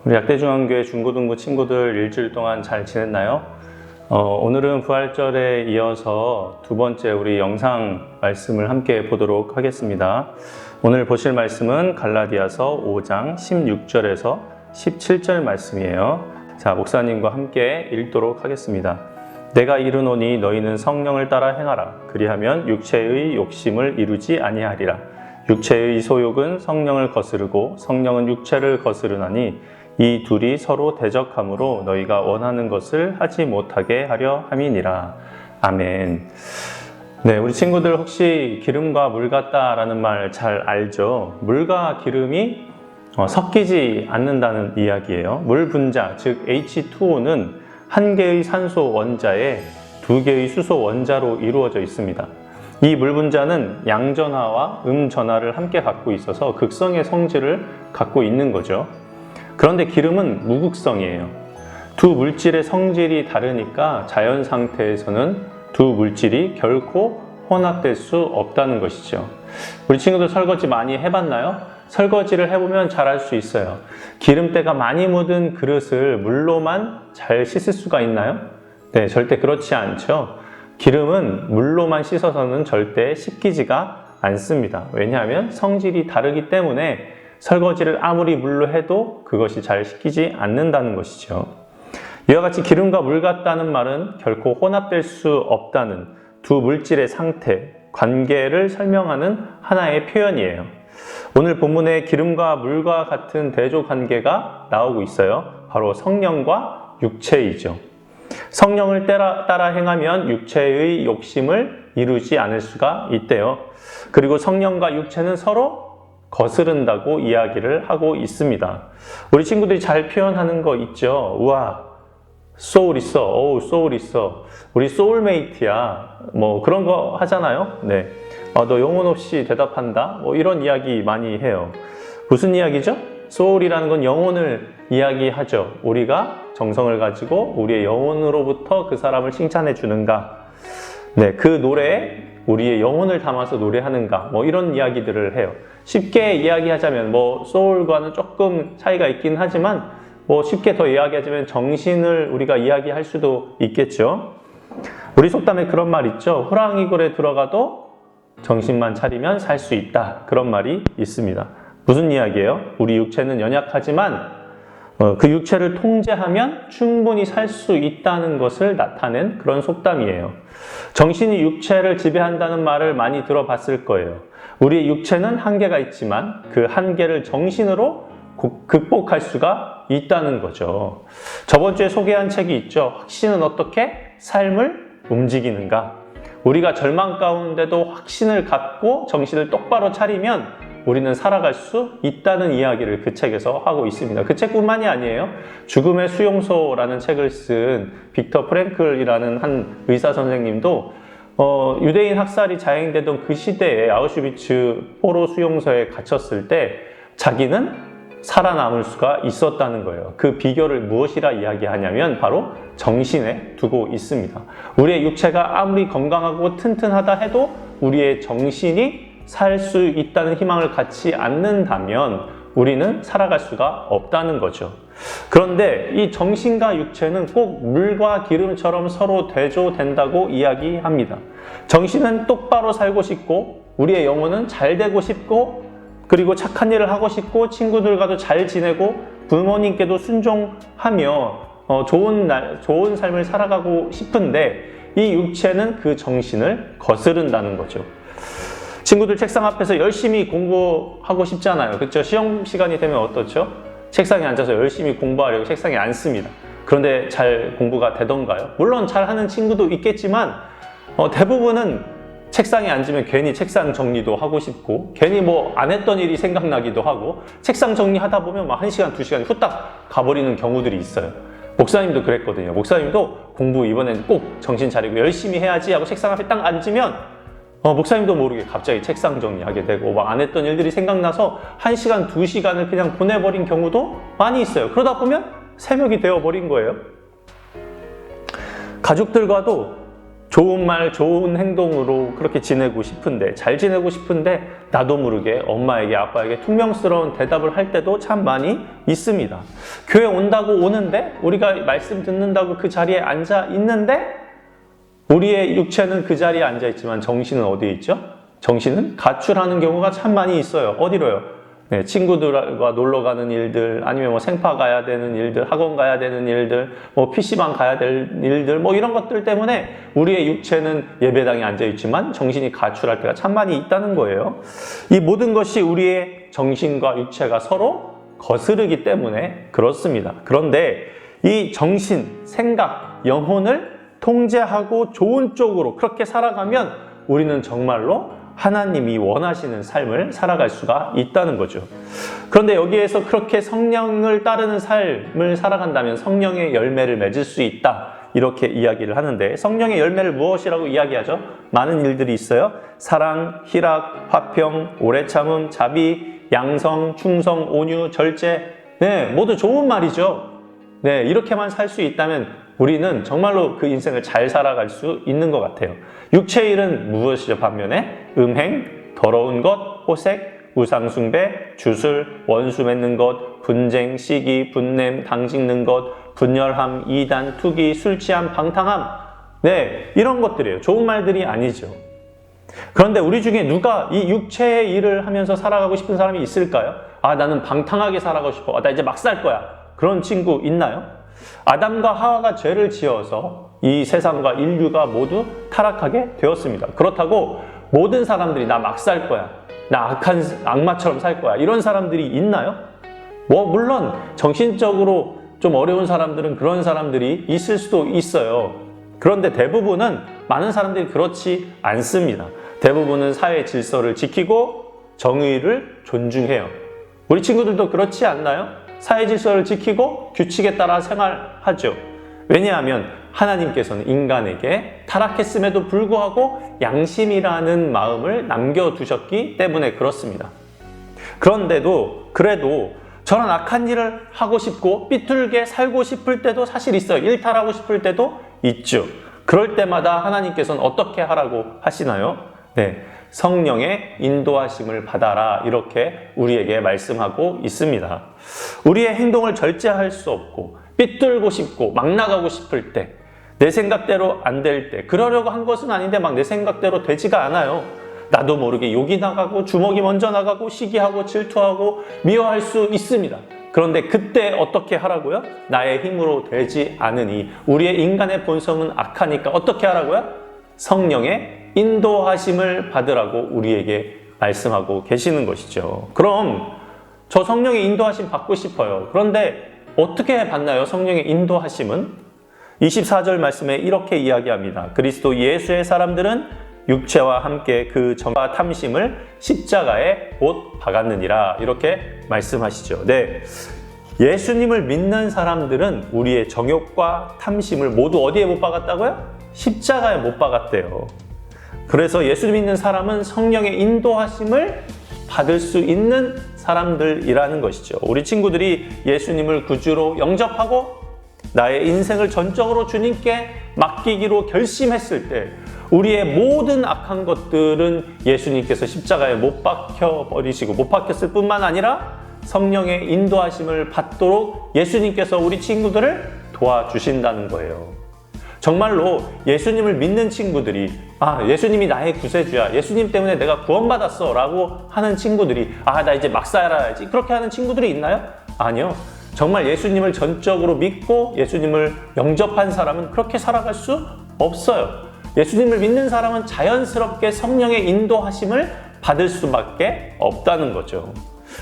우리 약대중앙교회 중고등부 친구들 일주일 동안 잘 지냈나요? 오늘은 부활절에 이어서 두 번째 우리 영상 말씀을 함께 보도록 하겠습니다. 오늘 보실 말씀은 갈라디아서 5장 16절에서 17절 말씀이에요. 자, 목사님과 함께 읽도록 하겠습니다. 내가 이르노니 너희는 성령을 따라 행하라. 그리하면 육체의 욕심을 이루지 아니하리라. 육체의 소욕은 성령을 거스르고 성령은 육체를 거스르나니 이 둘이 서로 대적하므로 너희가 원하는 것을 하지 못하게 하려 함이니라. 아멘. 네, 우리 친구들 혹시 기름과 물 같다라는 말 잘 알죠? 물과 기름이 섞이지 않는다는 이야기예요. 물 분자, 즉 H2O는 한 개의 산소 원자에 두 개의 수소 원자로 이루어져 있습니다. 이 물 분자는 양전하와 음전하를 함께 갖고 있어서 극성의 성질을 갖고 있는 거죠. 그런데 기름은 무극성이에요. 두 물질의 성질이 다르니까 자연 상태에서는 두 물질이 결코 혼합될 수 없다는 것이죠. 우리 친구들 설거지 많이 해봤나요? 설거지를 해보면 잘 알 수 있어요. 기름때가 많이 묻은 그릇을 물로만 잘 씻을 수가 있나요? 네, 절대 그렇지 않죠. 기름은 물로만 씻어서는 절대 씻기지가 않습니다. 왜냐하면 성질이 다르기 때문에 설거지를 아무리 물로 해도 그것이 잘 씻기지 않는다는 것이죠. 이와 같이 기름과 물 같다는 말은 결코 혼합될 수 없다는 두 물질의 상태, 관계를 설명하는 하나의 표현이에요. 오늘 본문에 기름과 물과 같은 대조 관계가 나오고 있어요. 바로 성령과 육체이죠. 성령을 따라 행하면 육체의 욕심을 이루지 않을 수가 있대요. 그리고 성령과 육체는 서로 거스른다고 이야기를 하고 있습니다. 우리 친구들이 잘 표현하는 거 있죠? 우와, 소울 있어. 어우, 소울 있어. 우리 소울메이트야. 뭐 그런 거 하잖아요? 네. 너 영혼 없이 대답한다? 뭐 이런 이야기 많이 해요. 무슨 이야기죠? 소울이라는 건 영혼을 이야기하죠. 우리가 정성을 가지고 우리의 영혼으로부터 그 사람을 칭찬해 주는가? 네, 그 노래에 우리의 영혼을 담아서 노래하는가? 뭐 이런 이야기들을 해요. 쉽게 이야기하자면 뭐 소울과는 조금 차이가 있긴 하지만 뭐 쉽게 더 이야기하자면 정신을 우리가 이야기할 수도 있겠죠. 우리 속담에 그런 말 있죠. 호랑이 굴에 들어가도 정신만 차리면 살 수 있다. 그런 말이 있습니다. 무슨 이야기예요? 우리 육체는 연약하지만 그 육체를 통제하면 충분히 살 수 있다는 것을 나타낸 그런 속담이에요. 정신이 육체를 지배한다는 말을 많이 들어봤을 거예요. 우리의 육체는 한계가 있지만 그 한계를 정신으로 극복할 수가 있다는 거죠. 저번 주에 소개한 책이 있죠. 확신은 어떻게 삶을 움직이는가? 우리가 절망 가운데도 확신을 갖고 정신을 똑바로 차리면 우리는 살아갈 수 있다는 이야기를 그 책에서 하고 있습니다. 그 책뿐만이 아니에요. 죽음의 수용소라는 책을 쓴 빅터 프랭클이라는 한 의사 선생님도 유대인 학살이 자행되던 그 시대에 아우슈비츠 포로 수용소에 갇혔을 때 자기는 살아남을 수가 있었다는 거예요. 그 비결을 무엇이라 이야기하냐면 바로 정신에 두고 있습니다. 우리의 육체가 아무리 건강하고 튼튼하다 해도 우리의 정신이 살 수 있다는 희망을 갖지 않는다면 우리는 살아갈 수가 없다는 거죠. 그런데 이 정신과 육체는 꼭 물과 기름처럼 서로 대조된다고 이야기합니다. 정신은 똑바로 살고 싶고 우리의 영혼은 잘 되고 싶고 그리고 착한 일을 하고 싶고 친구들과도 잘 지내고 부모님께도 순종하며 좋은 삶을 살아가고 싶은데 이 육체는 그 정신을 거스른다는 거죠. 친구들 책상 앞에서 열심히 공부하고 싶잖아요. 그렇죠? 시험 시간이 되면 어떻죠? 책상에 앉아서 열심히 공부하려고 책상에 앉습니다. 그런데 잘 공부가 되던가요? 물론 잘하는 친구도 있겠지만 대부분은 책상에 앉으면 괜히 책상 정리도 하고 싶고 괜히 뭐 안 했던 일이 생각나기도 하고 책상 정리하다 보면 막 1시간, 2시간이 후딱 가버리는 경우들이 있어요. 목사님도 그랬거든요. 목사님도 공부 이번엔 꼭 정신 차리고 열심히 해야지 하고 책상 앞에 딱 앉으면 목사님도 모르게 갑자기 책상 정리하게 되고 막 안 했던 일들이 생각나서 1시간, 2시간을 그냥 보내버린 경우도 많이 있어요. 그러다 보면 새벽이 되어버린 거예요. 가족들과도 좋은 말, 좋은 행동으로 그렇게 지내고 싶은데, 잘 지내고 싶은데 나도 모르게 엄마에게, 아빠에게 퉁명스러운 대답을 할 때도 참 많이 있습니다. 교회 온다고 오는데, 우리가 말씀 듣는다고 그 자리에 앉아 있는데, 우리의 육체는 그 자리에 앉아 있지만 정신은 어디에 있죠? 정신은 가출하는 경우가 참 많이 있어요. 어디로요? 네, 친구들과 놀러 가는 일들, 아니면 뭐 생파 가야 되는 일들, 학원 가야 되는 일들, 뭐 PC방 가야 될 일들, 뭐 이런 것들 때문에 우리의 육체는 예배당에 앉아 있지만 정신이 가출할 때가 참 많이 있다는 거예요. 이 모든 것이 우리의 정신과 육체가 서로 거스르기 때문에 그렇습니다. 그런데 이 정신, 생각, 영혼을 통제하고 좋은 쪽으로 그렇게 살아가면 우리는 정말로 하나님이 원하시는 삶을 살아갈 수가 있다는 거죠. 그런데 여기에서 그렇게 성령을 따르는 삶을 살아간다면 성령의 열매를 맺을 수 있다, 이렇게 이야기를 하는데, 성령의 열매를 무엇이라고 이야기하죠? 많은 일들이 있어요. 사랑, 희락, 화평, 오래 참음, 자비, 양성, 충성, 온유, 절제. 네, 모두 좋은 말이죠. 네, 이렇게만 살 수 있다면 우리는 정말로 그 인생을 잘 살아갈 수 있는 것 같아요. 육체의 일은 무엇이죠? 반면에 음행, 더러운 것, 호색, 우상숭배, 주술, 원수 맺는 것, 분쟁, 시기, 분냄, 당짓는 것, 분열함, 이단, 투기, 술 취함, 방탕함. 네, 이런 것들이에요. 좋은 말들이 아니죠. 그런데 우리 중에 누가 이 육체의 일을 하면서 살아가고 싶은 사람이 있을까요? 아, 나는 방탕하게 살아가고 싶어. 나 이제 막 살 거야. 그런 친구 있나요? 아담과 하와가 죄를 지어서 이 세상과 인류가 모두 타락하게 되었습니다. 그렇다고 모든 사람들이 나 막 살 거야, 나 악한 악마처럼 살 거야, 이런 사람들이 있나요? 뭐 물론 정신적으로 좀 어려운 사람들은 그런 사람들이 있을 수도 있어요. 그런데 대부분은, 많은 사람들이 그렇지 않습니다. 대부분은 사회 질서를 지키고 정의를 존중해요. 우리 친구들도 그렇지 않나요? 사회 질서를 지키고 규칙에 따라 생활하죠. 왜냐하면 하나님께서는 인간에게 타락했음에도 불구하고 양심이라는 마음을 남겨두셨기 때문에 그렇습니다. 그런데도, 그래도 저런 악한 일을 하고 싶고 삐뚤게 살고 싶을 때도 사실 있어요. 일탈하고 싶을 때도 있죠. 그럴 때마다 하나님께서는 어떻게 하라고 하시나요? 네, 성령의 인도하심을 받아라, 이렇게 우리에게 말씀하고 있습니다. 우리의 행동을 절제할 수 없고 삐뚤고 싶고 막 나가고 싶을 때, 내 생각대로 안 될 때, 그러려고 한 것은 아닌데 막 내 생각대로 되지가 않아요. 나도 모르게 욕이 나가고 주먹이 먼저 나가고 시기하고 질투하고 미워할 수 있습니다. 그런데 그때 어떻게 하라고요? 나의 힘으로 되지 않으니, 우리의 인간의 본성은 악하니까 어떻게 하라고요? 성령의 인도하심을 받으라고 우리에게 말씀하고 계시는 것이죠. 그럼 저 성령의 인도하심 받고 싶어요. 그런데 어떻게 받나요? 성령의 인도하심은? 24절 말씀에 이렇게 이야기합니다. 그리스도 예수의 사람들은 육체와 함께 그 정과 탐심을 십자가에 못 박았느니라, 이렇게 말씀하시죠. 네, 예수님을 믿는 사람들은 우리의 정욕과 탐심을 모두 어디에 못 박았다고요? 십자가에 못 박았대요. 그래서 예수 믿는 사람은 성령의 인도하심을 받을 수 있는 사람들이라는 것이죠. 우리 친구들이 예수님을 구주로 영접하고 나의 인생을 전적으로 주님께 맡기기로 결심했을 때, 우리의 모든 악한 것들은 예수님께서 십자가에 못 박혀버리시고, 못 박혔을 뿐만 아니라 성령의 인도하심을 받도록 예수님께서 우리 친구들을 도와주신다는 거예요. 정말로 예수님을 믿는 친구들이, 아, 예수님이 나의 구세주야, 예수님 때문에 내가 구원받았어 라고 하는 친구들이, 아, 나 이제 막 살아야지, 그렇게 하는 친구들이 있나요? 아니요. 정말 예수님을 전적으로 믿고 예수님을 영접한 사람은 그렇게 살아갈 수 없어요. 예수님을 믿는 사람은 자연스럽게 성령의 인도하심을 받을 수밖에 없다는 거죠.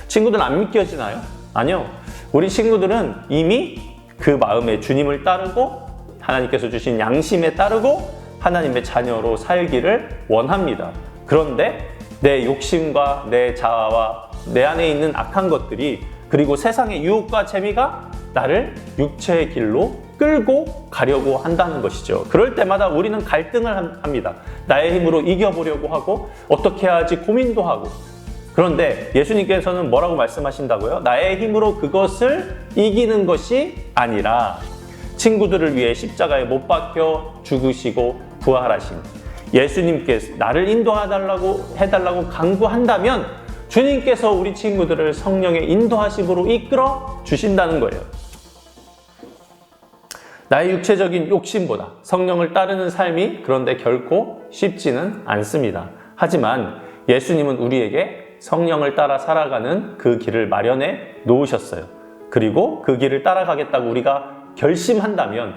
친구들 안 믿겨지나요? 아니요. 우리 친구들은 이미 그 마음에 주님을 따르고 하나님께서 주신 양심에 따르고 하나님의 자녀로 살기를 원합니다. 그런데 내 욕심과 내 자아와 내 안에 있는 악한 것들이, 그리고 세상의 유혹과 재미가 나를 육체의 길로 끌고 가려고 한다는 것이죠. 그럴 때마다 우리는 갈등을 합니다. 나의 힘으로 이겨보려고 하고 어떻게 해야지 고민도 하고. 그런데 예수님께서는 뭐라고 말씀하신다고요? 나의 힘으로 그것을 이기는 것이 아니라 친구들을 위해 십자가에 못 박혀 죽으시고 부활하신 예수님께서 나를 해달라고 간구한다면 주님께서 우리 친구들을 성령의 인도하심으로 이끌어 주신다는 거예요. 나의 육체적인 욕심보다 성령을 따르는 삶이 그런데 결코 쉽지는 않습니다. 하지만 예수님은 우리에게 성령을 따라 살아가는 그 길을 마련해 놓으셨어요. 그리고 그 길을 따라가겠다고 우리가 결심한다면,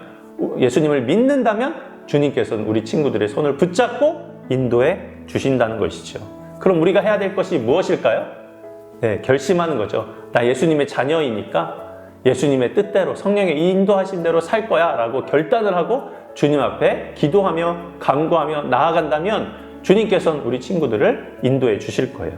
예수님을 믿는다면 주님께서는 우리 친구들의 손을 붙잡고 인도해 주신다는 것이죠. 그럼 우리가 해야 될 것이 무엇일까요? 네, 결심하는 거죠. 나 예수님의 자녀이니까 예수님의 뜻대로 성령의 인도하신 대로 살 거야 라고 결단을 하고 주님 앞에 기도하며 간구하며 나아간다면 주님께서는 우리 친구들을 인도해 주실 거예요.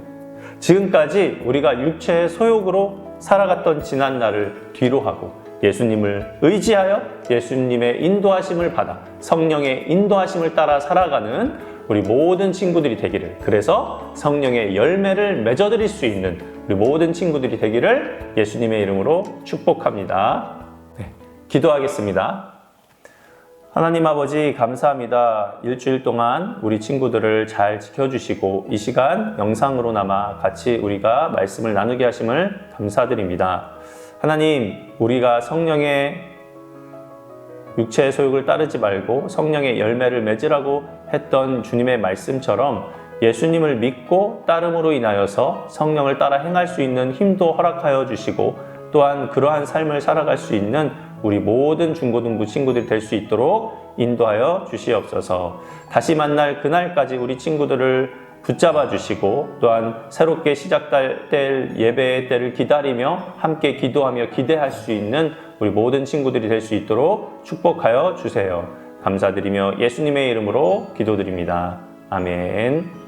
지금까지 우리가 육체의 소욕으로 살아갔던 지난 날을 뒤로 하고 예수님을 의지하여 예수님의 인도하심을 받아 성령의 인도하심을 따라 살아가는 우리 모든 친구들이 되기를, 그래서 성령의 열매를 맺어드릴 수 있는 우리 모든 친구들이 되기를 예수님의 이름으로 축복합니다. 네, 기도하겠습니다. 하나님 아버지 감사합니다. 일주일 동안 우리 친구들을 잘 지켜주시고 이 시간 영상으로나마 같이 우리가 말씀을 나누게 하심을 감사드립니다. 하나님, 우리가 성령의 육체의 소욕을 따르지 말고 성령의 열매를 맺으라고 했던 주님의 말씀처럼 예수님을 믿고 따름으로 인하여서 성령을 따라 행할 수 있는 힘도 허락하여 주시고, 또한 그러한 삶을 살아갈 수 있는 우리 모든 중고등부 친구들이 될 수 있도록 인도하여 주시옵소서. 다시 만날 그날까지 우리 친구들을 붙잡아 주시고, 또한 새롭게 시작될 예배의 때를 기다리며 함께 기도하며 기대할 수 있는 우리 모든 친구들이 될 수 있도록 축복하여 주세요. 감사드리며 예수님의 이름으로 기도드립니다. 아멘.